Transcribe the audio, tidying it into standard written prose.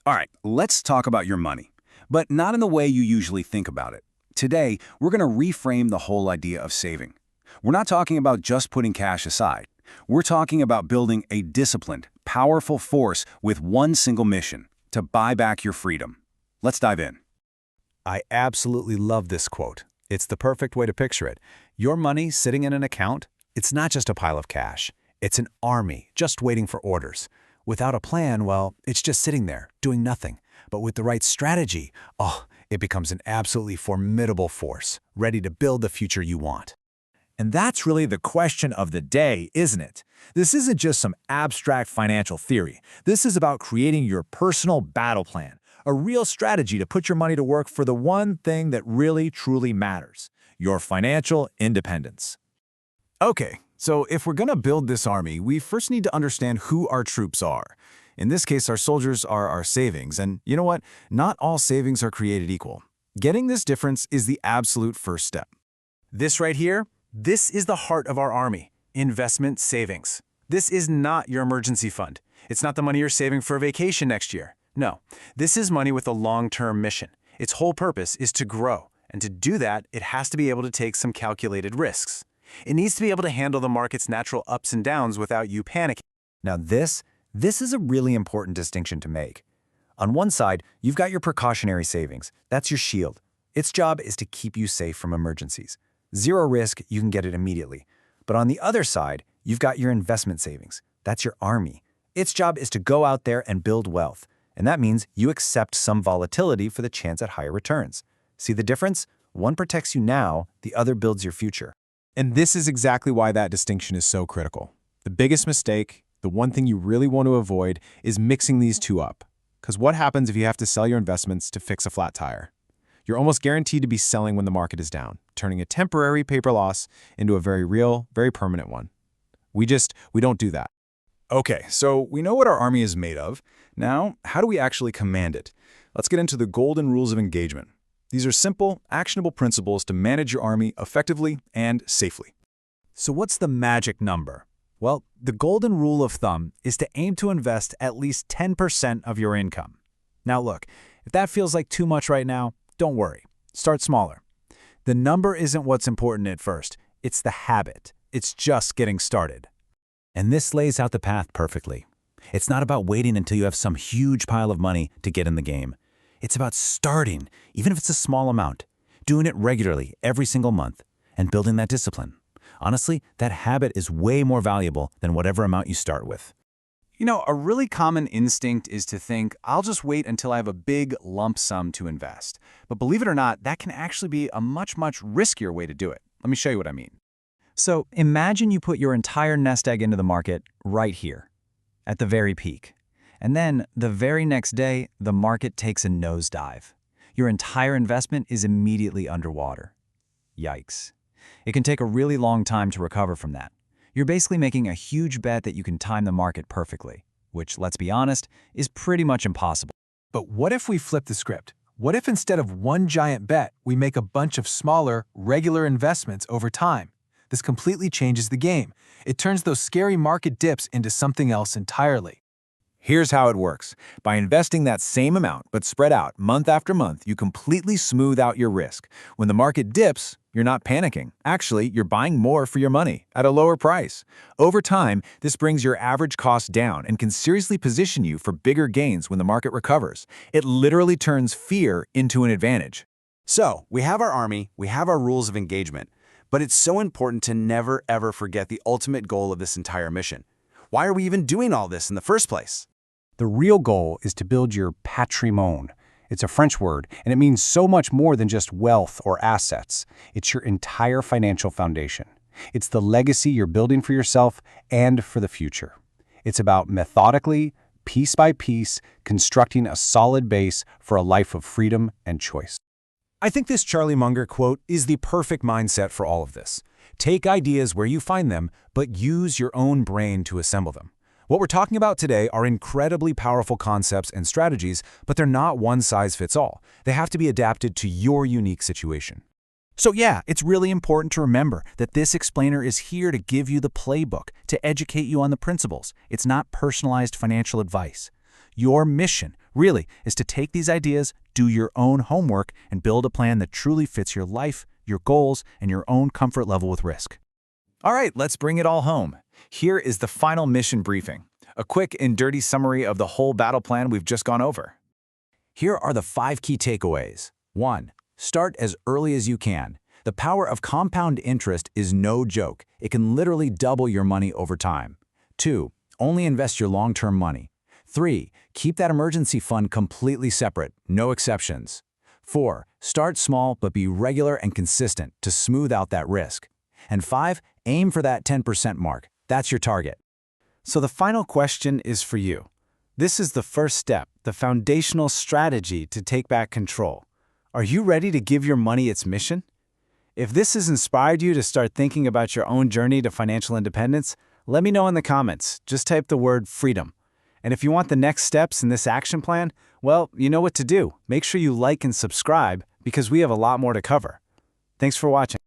All right, let's talk about your money, but not in the way you usually think about it. Today, we're going to reframe the whole idea of saving. We're not talking about just putting cash aside. We're talking about building a disciplined, powerful force with one single mission: to buy back your freedom. Let's dive in. I absolutely love this quote. It's the perfect way to picture it. Your money sitting in an account, it's not just a pile of cash. It's an army just waiting for orders. Without a plan, well, it's just sitting there, doing nothing. But with the right strategy, it becomes an absolutely formidable force, ready to build the future you want. And that's really the question of the day, isn't it? This isn't just some abstract financial theory. This is about creating your personal battle plan, a real strategy to put your money to work for the one thing that really, truly matters: your financial independence. Okay, so if we're going to build this army, we first need to understand who our troops are. In this case, our soldiers are our savings, and you know what? Not all savings are created equal. Getting this difference is the absolute first step. This right here, this is the heart of our army: investment savings. This is not your emergency fund. It's not the money you're saving for a vacation next year. No, this is money with a long-term mission. Its whole purpose is to grow, and to do that, it has to be able to take some calculated risks. It needs to be able to handle the market's natural ups and downs without you panicking. Now this is a really important distinction to make. On one side, you've got your precautionary savings. That's your shield. Its job is to keep you safe from emergencies. Zero risk, you can get it immediately. But on the other side, you've got your investment savings. That's your army. Its job is to go out there and build wealth. And that means you accept some volatility for the chance at higher returns. See the difference? One protects you now, the other builds your future. And this is exactly why that distinction is so critical. The biggest mistake, the one thing you really want to avoid, is mixing these two up. Because what happens if you have to sell your investments to fix a flat tire? You're almost guaranteed to be selling when the market is down, turning a temporary paper loss into a very real, very permanent one. We don't do that. Okay, so we know what our army is made of. Now, how do we actually command it? Let's get into the golden rules of engagement. These are simple, actionable principles to manage your army effectively and safely. So what's the magic number? Well, the golden rule of thumb is to aim to invest at least 10% of your income. Now look, if that feels like too much right now, don't worry. Start smaller. The number isn't what's important at first. It's the habit. It's just getting started. And this lays out the path perfectly. It's not about waiting until you have some huge pile of money to get in the game. It's about starting, even if it's a small amount, doing it regularly every single month, and building that discipline. Honestly, that habit is way more valuable than whatever amount you start with. You know, a really common instinct is to think, I'll just wait until I have a big lump sum to invest. But believe it or not, that can actually be a much, much riskier way to do it. Let me show you what I mean. So imagine you put your entire nest egg into the market right here, at the very peak. And then, the very next day, the market takes a nosedive. Your entire investment is immediately underwater. Yikes. It can take a really long time to recover from that. You're basically making a huge bet that you can time the market perfectly, which, let's be honest, is pretty much impossible. But what if we flip the script? What if instead of one giant bet, we make a bunch of smaller, regular investments over time? This completely changes the game. It turns those scary market dips into something else entirely. Here's how it works. By investing that same amount, but spread out month after month, you completely smooth out your risk. When the market dips, you're not panicking. Actually, you're buying more for your money at a lower price. Over time, this brings your average cost down and can seriously position you for bigger gains when the market recovers. It literally turns fear into an advantage. So, we have our army, we have our rules of engagement, but it's so important to never ever forget the ultimate goal of this entire mission. Why are we even doing all this in the first place? The real goal is to build your patrimoine. It's a French word, and it means so much more than just wealth or assets. It's your entire financial foundation. It's the legacy you're building for yourself and for the future. It's about methodically, piece by piece, constructing a solid base for a life of freedom and choice. I think this Charlie Munger quote is the perfect mindset for all of this. Take ideas where you find them, but use your own brain to assemble them. What we're talking about today are incredibly powerful concepts and strategies, but they're not one size fits all. They have to be adapted to your unique situation. So yeah, it's really important to remember that this explainer is here to give you the playbook, to educate you on the principles. It's not personalized financial advice. Your mission really is to take these ideas, do your own homework, and build a plan that truly fits your life, your goals, and your own comfort level with risk. All right, let's bring it all home. Here is the final mission briefing, a quick and dirty summary of the whole battle plan we've just gone over. Here are the 5 key takeaways. 1. Start as early as you can. The power of compound interest is no joke. It can literally double your money over time. 2. Only invest your long-term money. 3. Keep that emergency fund completely separate, no exceptions. 4. Start small but be regular and consistent to smooth out that risk. And 5. Aim for that 10% mark. That's your target. So the final question is for you. This is the first step, the foundational strategy to take back control. Are you ready to give your money its mission? If this has inspired you to start thinking about your own journey to financial independence, let me know in the comments. Just type the word freedom. And if you want the next steps in this action plan, well, you know what to do. Make sure you like and subscribe because we have a lot more to cover. Thanks for watching.